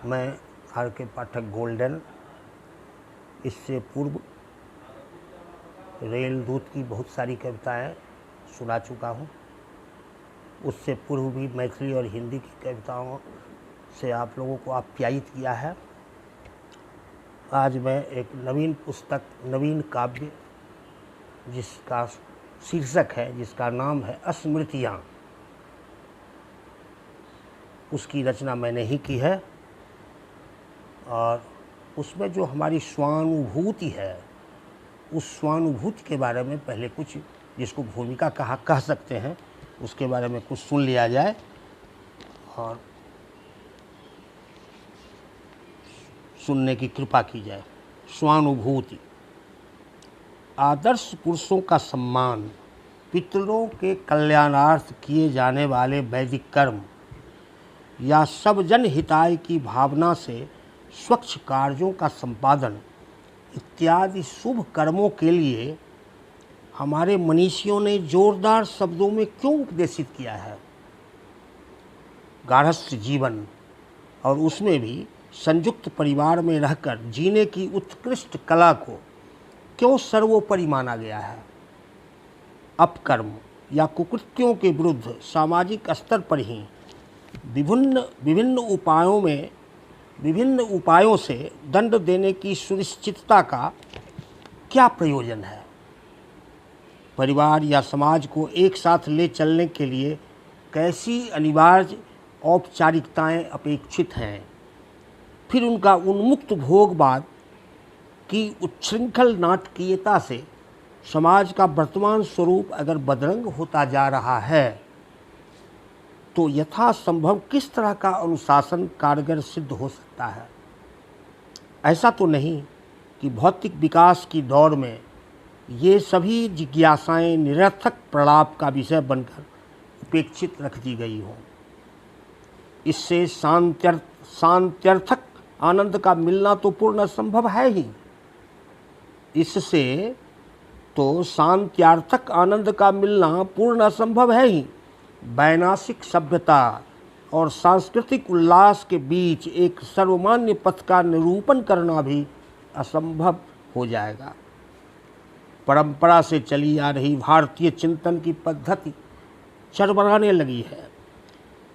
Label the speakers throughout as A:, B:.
A: मैं आर के पाठक गोल्डन इससे पूर्व रेल दूत की बहुत सारी कविताएं सुना चुका हूं। उससे पूर्व भी मैथिली और हिंदी की कविताओं से आप लोगों को आप्यायित किया है। आज मैं एक नवीन पुस्तक, नवीन काव्य जिसका शीर्षक है, जिसका नाम है स्मृतियाँ, उसकी रचना मैंने ही की है। और उसमें जो हमारी स्वानुभूति है, उस स्वानुभूति के बारे में पहले कुछ, जिसको भूमिका कह सकते हैं, उसके बारे में कुछ सुन लिया जाए और सुनने की कृपा की जाए। स्वानुभूति। आदर्श पुरुषों का सम्मान, पितरों के कल्याणार्थ किए जाने वाले वैदिक कर्म या सब जन हिताय की भावना से स्वच्छ कार्यों का संपादन इत्यादि शुभ कर्मों के लिए हमारे मनीषियों ने जोरदार शब्दों में क्यों उपदेशित किया है। गार्हस्थ्य जीवन और उसमें भी संयुक्त परिवार में रहकर जीने की उत्कृष्ट कला को क्यों सर्वोपरि माना गया है। अपकर्म या कुकृत्यों के विरुद्ध सामाजिक स्तर पर ही विभिन्न उपायों से दंड देने की सुनिश्चितता का क्या प्रयोजन है। परिवार या समाज को एक साथ ले चलने के लिए कैसी अनिवार्य औपचारिकताएं अपेक्षित हैं। फिर उनका उन्मुक्त भोगवाद की उच्छृंखल नाटकीयता से समाज का वर्तमान स्वरूप अगर बदरंग होता जा रहा है तो यथासंभव किस तरह का अनुशासन कारगर सिद्ध हो सकता है। ऐसा तो नहीं कि भौतिक विकास की दौड़ में ये सभी जिज्ञासाएं निरर्थक प्रलाप का विषय बनकर उपेक्षित रख दी गई हों। इससे शांत्यर्थक आनंद का मिलना तो पूर्ण असंभव है ही। इससे तो शांत्यार्थक आनंद का मिलना पूर्ण असंभव है ही। वैनाशिक सभ्यता और सांस्कृतिक उल्लास के बीच एक सर्वमान्य पथ का निरूपण करना भी असंभव हो जाएगा। परंपरा से चली आ रही भारतीय चिंतन की पद्धति चरमराने लगी है।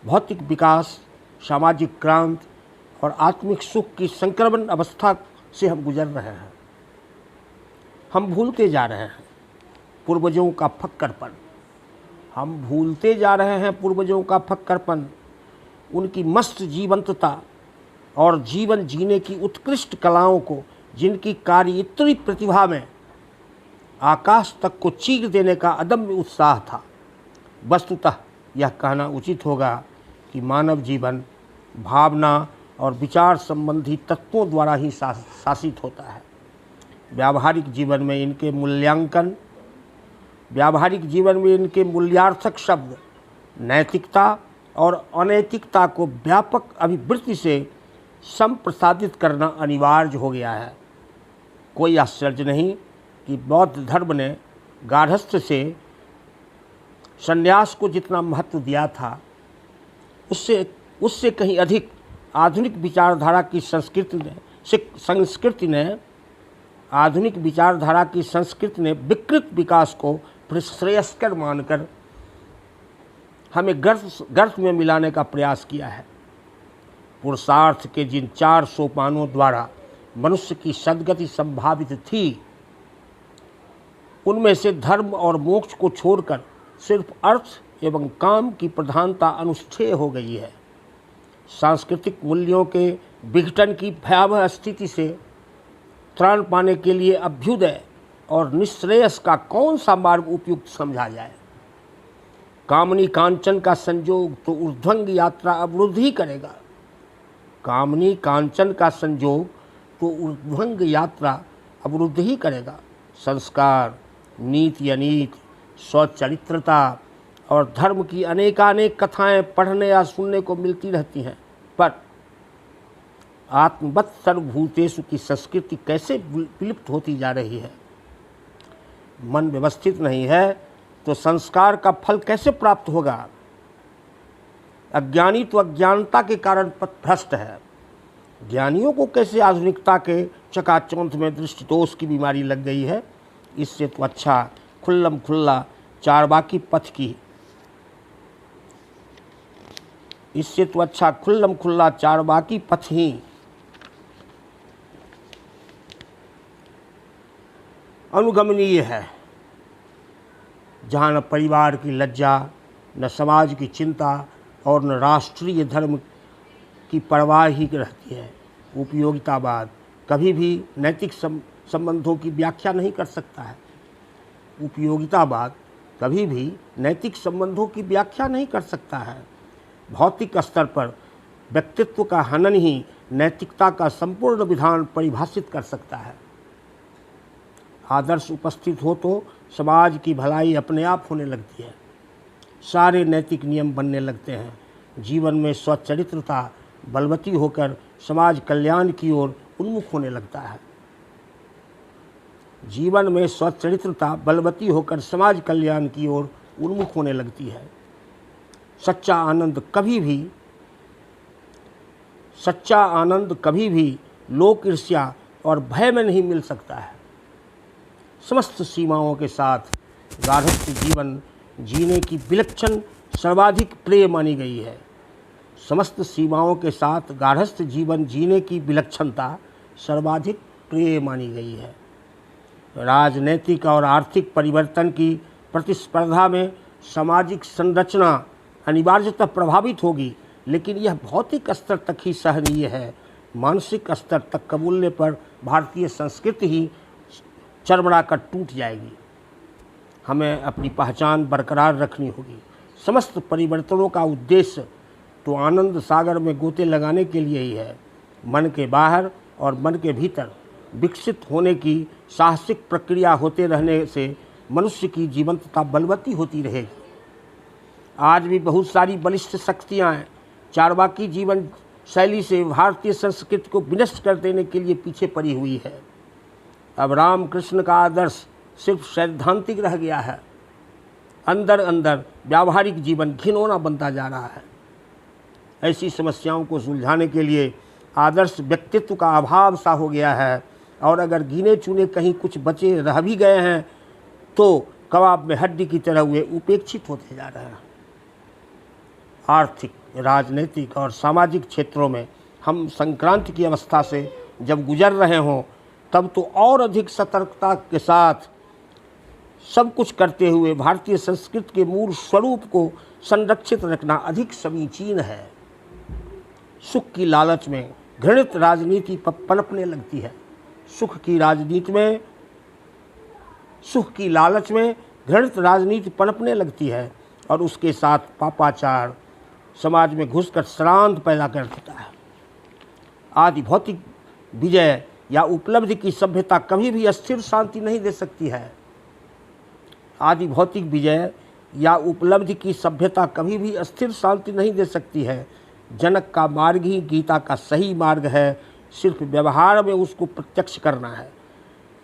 A: भौतिक विकास, सामाजिक क्रांति और आत्मिक सुख की संक्रमण अवस्था से हम गुजर रहे हैं। हम भूलते जा रहे हैं पूर्वजों का फक्करपन। हम भूलते जा रहे हैं पूर्वजों का फक्करपन, उनकी मस्त जीवंतता और जीवन जीने की उत्कृष्ट कलाओं को, जिनकी कार्यत्री प्रतिभा में आकाश तक को चीर देने का अदम्य उत्साह था। वस्तुतः यह कहना उचित होगा कि मानव जीवन भावना और विचार संबंधी तत्वों द्वारा ही शासित होता है। व्यावहारिक जीवन में इनके मूल्यार्थक शब्द नैतिकता और अनैतिकता को व्यापक अभिवृत्ति से संप्रसादित करना अनिवार्य हो गया है। कोई आश्चर्य नहीं कि बौद्ध धर्म ने गार्हस्थ्य से संन्यास को जितना महत्व दिया था, उससे कहीं अधिक आधुनिक विचारधारा की संस्कृति ने विकृत विकास को श्रेयस्कर मानकर हमें गर्त में मिलाने का प्रयास किया है। पुरुषार्थ के जिन 4 सोपानों द्वारा मनुष्य की सद्गति संभावित थी, उनमें से धर्म और मोक्ष को छोड़कर सिर्फ अर्थ एवं काम की प्रधानता अनुष्ठेय हो गई है। सांस्कृतिक मूल्यों के विघटन की भयावह स्थिति से त्राण पाने के लिए अभ्युदय और निश्रेयस का कौन सा मार्ग उपयुक्त समझा जाए। कामनी कांचन का संयोग तो ऊर्ध्वंग यात्रा अवरुद्ध ही करेगा। कामनी कांचन का संयोग तो ऊर्ध्वंग यात्रा अवरुद्ध ही करेगा। संस्कार, नीति अनीति, स्वचरित्रता और धर्म की अनेकानेक कथाएं पढ़ने या सुनने को मिलती रहती हैं, पर आत्मवत् सर्वभूतेषु की संस्कृति कैसे विलुप्त होती जा रही है। मन व्यवस्थित नहीं है तो संस्कार का फल कैसे प्राप्त होगा। अज्ञानी तो अज्ञानता के कारण पथभ्रष्ट है, ज्ञानियों को कैसे आधुनिकता के चकाचौंध में दृष्टिदोष की बीमारी लग गई है। इससे तो अच्छा खुल्लम खुल्ला चारवाकी पथ की इससे तो अच्छा खुल्लम खुल्ला चारवाकी पथ ही अनुगमनीय है, जहाँ न परिवार की लज्जा, न समाज की चिंता और न राष्ट्रीय धर्म की परवाह ही रहती है। उपयोगितावाद कभी भी नैतिक संबंधों की व्याख्या नहीं कर सकता है। उपयोगितावाद कभी भी नैतिक संबंधों की व्याख्या नहीं कर सकता है। भौतिक स्तर पर व्यक्तित्व का हनन ही नैतिकता का संपूर्ण विधान परिभाषित कर सकता है। आदर्श उपस्थित हो तो समाज की भलाई अपने आप होने लगती है, सारे नैतिक नियम बनने लगते हैं। जीवन में स्वचरित्रता बलवती होकर समाज कल्याण की ओर उन्मुख होने लगता है। जीवन में स्वचरित्रता बलवती होकर समाज कल्याण की ओर उन्मुख होने लगती है। सच्चा आनंद कभी भी लोक ईर्ष्या और भय में नहीं मिल सकता है। समस्त सीमाओं के साथ गार्हस्थ्य जीवन जीने की विलक्षण सर्वाधिक प्रिय मानी गई है। समस्त सीमाओं के साथ गार्हस्थ्य जीवन जीने की विलक्षणता सर्वाधिक प्रिय मानी गई है। राजनैतिक और आर्थिक परिवर्तन की प्रतिस्पर्धा में सामाजिक संरचना अनिवार्यतः प्रभावित होगी, लेकिन यह भौतिक स्तर तक ही सहनीय है। मानसिक स्तर तक कबूलने पर भारतीय संस्कृति ही चरमराकर टूट जाएगी। हमें अपनी पहचान बरकरार रखनी होगी। समस्त परिवर्तनों का उद्देश्य तो आनंद सागर में गोते लगाने के लिए ही है। मन के बाहर और मन के भीतर विकसित होने की साहसिक प्रक्रिया होते रहने से मनुष्य की जीवंतता बलवती होती रहेगी। आज भी बहुत सारी बलिष्ठ शक्तियाँ चारवाकी जीवन शैली से भारतीय संस्कृति को विनष्ट कर देने के लिए पीछे पड़ी हुई है। अब रामकृष्ण का आदर्श सिर्फ सैद्धांतिक रह गया है। अंदर अंदर व्यावहारिक जीवन घिनौना बनता जा रहा है। ऐसी समस्याओं को सुलझाने के लिए आदर्श व्यक्तित्व का अभाव सा हो गया है, और अगर गिने चुने कहीं कुछ बचे रह भी गए हैं तो कबाब में हड्डी की तरह वे उपेक्षित होते जा रहे हैं। आर्थिक, राजनीतिक और सामाजिक क्षेत्रों में हम संक्रांति की अवस्था से जब गुजर रहे हों, तब तो और अधिक सतर्कता के साथ सब कुछ करते हुए भारतीय संस्कृति के मूल स्वरूप को संरक्षित रखना अधिक समीचीन है। सुख की लालच में घृणित राजनीति पनपने लगती है। सुख की लालच में घृणित राजनीति पनपने लगती है, और उसके साथ पापाचार समाज में घुसकर श्रांत पैदा कर देता है। आदि भौतिक विजय या उपलब्धि की सभ्यता कभी भी अस्थिर शांति नहीं दे सकती है। आदि भौतिक विजय या उपलब्धि की सभ्यता कभी भी अस्थिर शांति नहीं दे सकती है। जनक का मार्ग ही गीता का सही मार्ग है, सिर्फ व्यवहार में उसको प्रत्यक्ष करना है।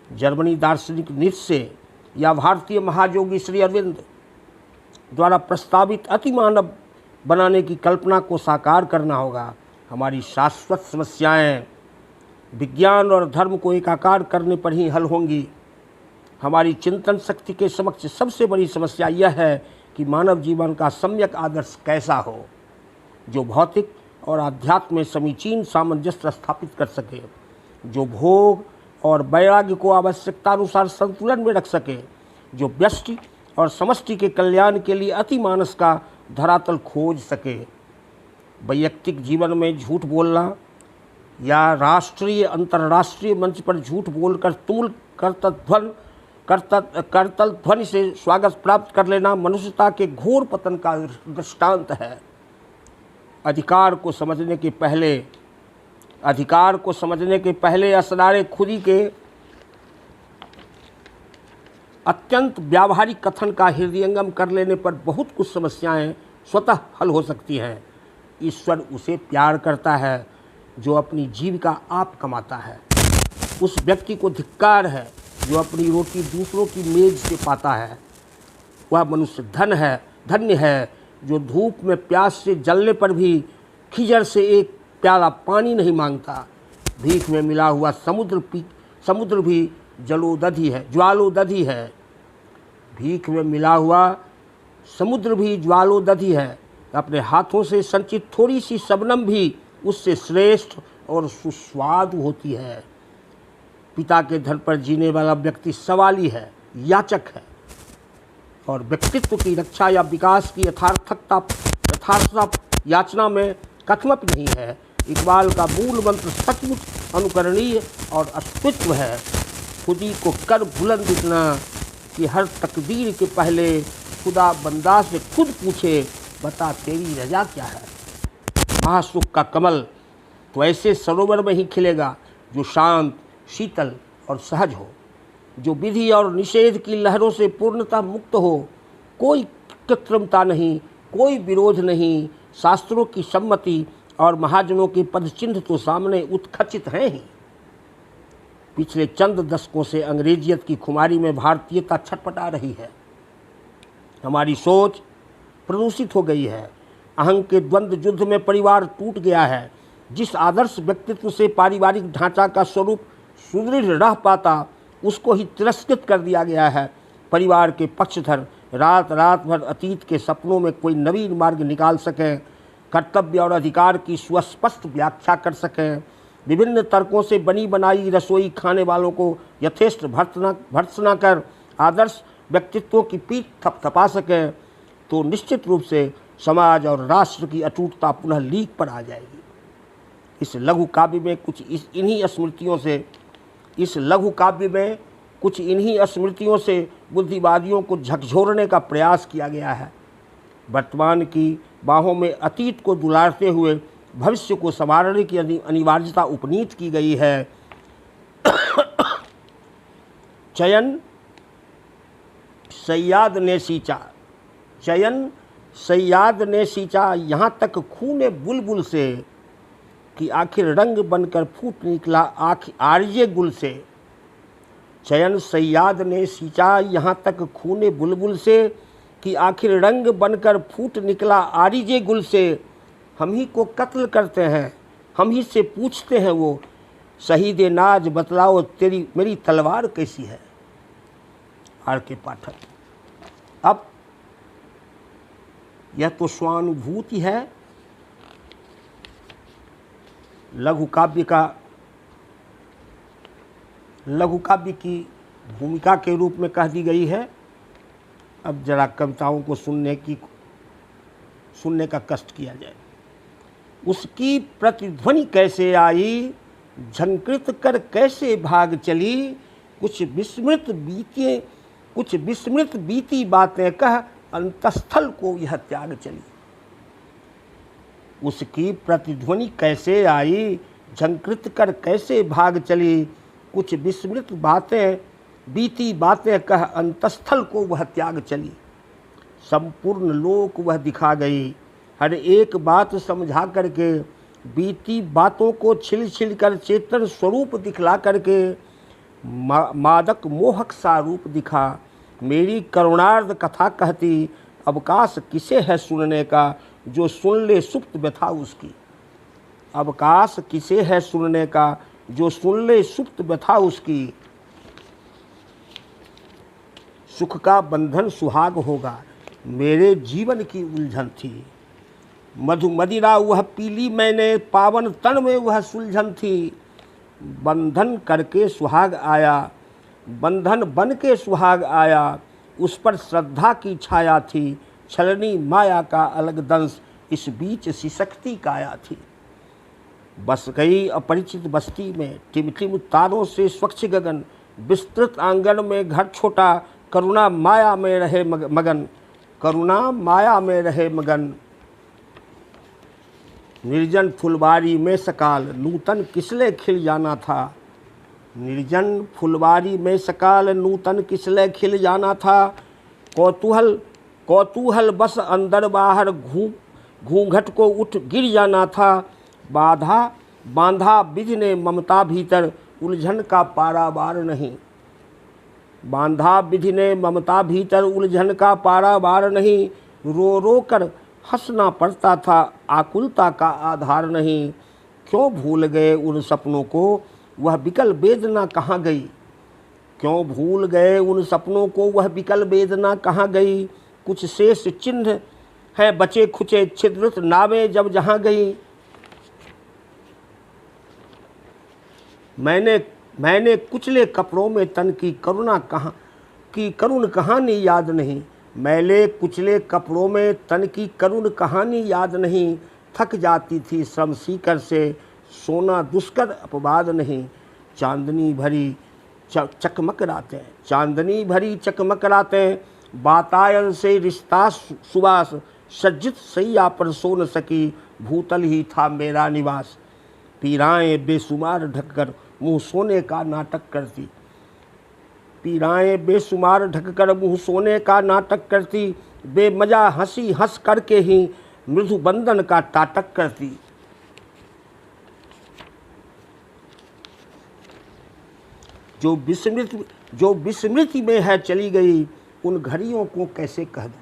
A: जर्मनी दार्शनिक नीत्शे या भारतीय महायोगी श्री अरविंद द्वारा प्रस्तावित अति मानव बनाने की कल्पना को साकार करना होगा। हमारी शाश्वत समस्याएं विज्ञान और धर्म को एकाकार करने पर ही हल होंगी। हमारी चिंतन शक्ति के समक्ष सबसे बड़ी समस्या यह है कि मानव जीवन का सम्यक आदर्श कैसा हो, जो भौतिक और अध्यात्म में समीचीन सामंजस्य स्थापित कर सके, जो भोग और वैराग्य को आवश्यकतानुसार संतुलन में रख सके, जो व्यष्टि और समष्टि के कल्याण के लिए अति मानस का धरातल खोज सके। वैयक्तिक जीवन में झूठ बोलना या राष्ट्रीय अंतर्राष्ट्रीय मंच पर झूठ बोलकर तुमुल करतल ध्वनि से स्वागत प्राप्त कर लेना मनुष्यता के घोर पतन का दृष्टांत है। अधिकार को समझने के पहले असरारे खुदी के अत्यंत व्यावहारिक कथन का हृदयंगम कर लेने पर बहुत कुछ समस्याएं स्वतः हल हो सकती हैं। ईश्वर उसे प्यार करता है जो अपनी जीविका आप कमाता है। उस व्यक्ति को धिक्कार है जो अपनी रोटी दूसरों की मेज से पाता है। वह मनुष्य धन्य है जो धूप में प्यास से जलने पर भी खिजर से एक प्याला पानी नहीं मांगता। भीख में मिला हुआ समुद्र भी जलोदधि है, ज्वालोदधि है। भीख में मिला हुआ समुद्र भी ज्वालोदधि है। अपने हाथों से संचित थोड़ी सी शबनम भी उससे श्रेष्ठ और सुस्वादु होती है। पिता के धन पर जीने वाला व्यक्ति सवाली है, याचक है, और व्यक्तित्व की रक्षा या विकास की यथार्थता याचना में कथमत नहीं है। इकबाल का मूल मंत्र सचमुच अनुकरणीय और अस्तित्व है। खुदी को कर बुलंद इतना कि हर तकदीर के पहले खुदा बंदा से खुद पूछे, बता तेरी रजा क्या है। महासुख का कमल तो ऐसे सरोवर में ही खिलेगा जो शांत, शीतल और सहज हो, जो विधि और निषेध की लहरों से पूर्णतः मुक्त हो। कोई कृत्रिमता नहीं, कोई विरोध नहीं। शास्त्रों की सम्मति और महाजनों के पदचिन्ह तो सामने उत्खचित हैं ही। पिछले चंद दशकों से अंग्रेजियत की खुमारी में भारतीयता छटपटा रही है। हमारी सोच प्रदूषित हो गई है। अहंग के द्वंद्व युद्ध में परिवार टूट गया है। जिस आदर्श व्यक्तित्व से पारिवारिक ढांचा का स्वरूप सुदृढ़ रह पाता, उसको ही तिरस्कृत कर दिया गया है। परिवार के पक्षधर रात भर अतीत के सपनों में कोई नवीन मार्ग निकाल सकें, कर्तव्य और अधिकार की सुस्पष्ट व्याख्या कर सकें, विभिन्न तर्कों से बनी बनाई रसोई खाने वालों को यथेष्ट भर्त्सना कर आदर्श व्यक्तित्वों की पीठ थपथपा सकें, तो निश्चित रूप से समाज और राष्ट्र की अटूटता पुनः लीक पर आ जाएगी। इस लघु काव्य में कुछ इन्हीं स्मृतियों से बुद्धिवादियों को झकझोरने का प्रयास किया गया है। वर्तमान की बाहों में अतीत को दुलारते हुए भविष्य को संवारने की अनिवार्यता उपनीत की गई है। चयन सैयाद ने सींचा यहाँ तक खूने बुलबुल से, कि आखिर रंग बनकर फूट निकला आर्य गुल से। चयन सैयाद ने सींचा यहाँ तक खूने बुलबुल से, कि आखिर रंग बनकर फूट निकला आरिजे गुल से। हम ही को कत्ल करते हैं, हम ही से पूछते हैं वो, शहीद नाज बतलाओ तेरी मेरी तलवार कैसी है। आर के पाठक। अब यह तो स्वानुभूति है, लघु काव्य की भूमिका के रूप में कह दी गई है। अब जरा कविताओं को सुनने का कष्ट किया जाए। उसकी प्रतिध्वनि कैसे आई, झंकृत कर कैसे भाग चली, कुछ विस्मृत बीती बातें कह अंतस्थल को यह त्याग चली। उसकी प्रतिध्वनि कैसे आई, झंकृत कर कैसे भाग चली, कुछ विस्मृत बीती बातें कह अंतस्थल को वह त्याग चली। संपूर्ण लोक वह दिखा गई, हर एक बात समझा करके, बीती बातों को छिल छिल कर चेतन स्वरूप दिखला करके, मादक मोहक सा रूप दिखा। मेरी करुणार्ध कथा कहती, अवकाश किसे है सुनने का, जो सुन ले सुप्त व्यथा उसकी। अवकाश किसे है सुनने का, जो सुन ले सुप्त व्यथा उसकी। सुख का बंधन सुहाग होगा, मेरे जीवन की उलझन थी। मधु मदिरा वह पीली मैंने, पावन तन में वह सुलझन थी। बंधन करके सुहाग आया, बंधन बन के सुहाग आया, उस पर श्रद्धा की छाया थी। छलनी माया का अलग दंश, इस बीच सिसकती काया थी। बस गई अपरिचित बस्ती में, टिमटिम तारों से स्वच्छ गगन। विस्तृत आंगन में घर छोटा, करुणा माया में रहे मगन, करुणा माया में रहे मगन। निर्जन फुलवारी में सकाल, नूतन किसले खिल जाना था। निर्जन फुलवारी में सकाल, नूतन किसले खिल जाना था। कौतूहल बस अंदर बाहर घूंघट को उठ गिर जाना था। बांधा विधि ने ममता भीतर, उलझन का पारावार नहीं। बांधा विधि ने ममता भीतर, उलझन का पारावार नहीं। रो रो कर हंसना पड़ता था, आकुलता का आधार नहीं। क्यों भूल गए उन सपनों को, वह बिकल वेदना कहाँ गई। क्यों भूल गए उन सपनों को, वह बिकल वेदना कहाँ गई। कुछ शेष चिन्ह है बचे खुचे, छिद्रित नावें जब जहाँ गई। मैंने कुचले कपड़ों में तन की करुण कहानी याद नहीं। मैले कुचले कपड़ों में तन की करुण कहानी याद नहीं। थक जाती थी श्रम सीकर से, सोना दुष्कर अपवाद नहीं। चांदनी भरी चकमक रातें, चांदनी भरी चकमक रातें, वातायन से रिश्ता सुबास, सज्जित सैया पर सो न सकी, भूतल ही था मेरा निवास। पीराएं बेशुमार ढककर मुँह सोने का नाटक करती, पीराएं बेशुमार ढककर मुँह सोने का नाटक करती, बेमजा हंसी हंस करके ही मृदु बंधन का ताटक करती। जो विस्मृति में है चली गई, उन घड़ियों को कैसे कह दूँ।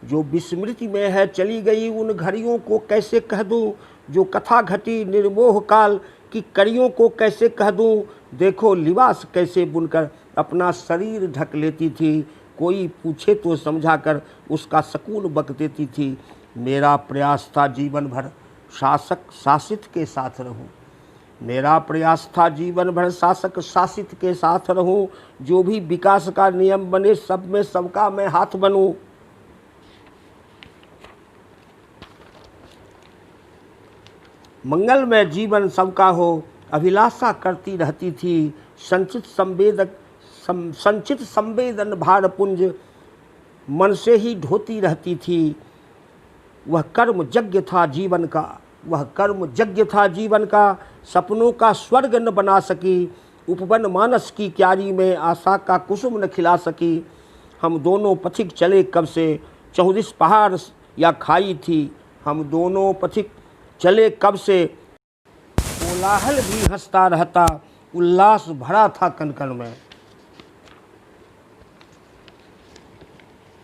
A: जो विस्मृति में है चली गई, उन घड़ियों को कैसे कह दूँ। जो कथा घटी निर्मोह काल की कड़ियों को कैसे कह दूँ। देखो लिबास कैसे बुनकर अपना शरीर ढक लेती थी, कोई पूछे तो समझा कर उसका सकून बक देती थी। मेरा प्रयास था जीवन भर शासक शासित के साथ रहूं। मेरा प्रयास था जीवन भर शासक शासित के साथ रहूं। जो भी विकास का नियम बने, सब में सबका मैं हाथ बनूं। मंगलमय जीवन सबका हो, अभिलाषा करती रहती थी। संचित संवेदन भार पुंज मन से ही ढोती रहती थी। वह कर्म यज्ञ था जीवन का, वह कर्म यज्ञ था जीवन का। सपनों का स्वर्ग न बना सकी, उपवन मानस की क्यारी में आशा का कुसुम न खिला सकी। हम दोनों पथिक चले कब से, 34 पहाड़ या खाई थी। हम दोनों पथिक चले कब से, कोलाहल भी हंसता रहता, उल्लास भरा था कण कण में।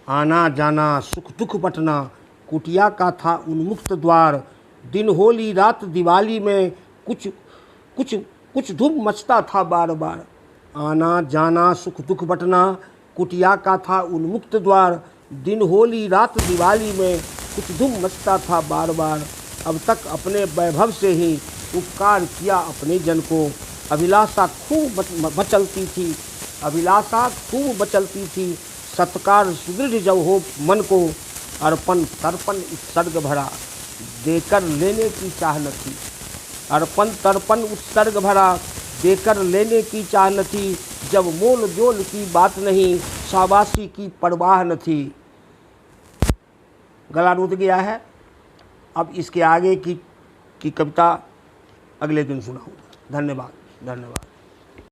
A: आना जाना सुख दुख बटना, कुटिया का था उन्मुक्त द्वार। दिन होली रात दिवाली में कुछ धूम मचता था बार बार। आना जाना सुख दुख बटना, कुटिया का था उन्मुक्त द्वार। दिन होली रात दिवाली में कुछ धूम मचता था बार बार। अब तक अपने वैभव से ही उपकार किया अपने जन को। अभिलाषा खूब मचलती थी, अभिलाषा खूब मचलती थी। सत्कार सुदृढ़ जब हो मन को, अर्पण तर्पण उत्सर्ग भरा, देकर लेने की चाह न थी। अर्पण तर्पण उत्सर्ग भरा, देकर लेने की चाह न थी। जब मोल जोल की बात नहीं, शाबाशी की परवाह न थी। गला रुक गया है। अब इसके आगे की कविता अगले दिन सुनाऊंगा। धन्यवाद।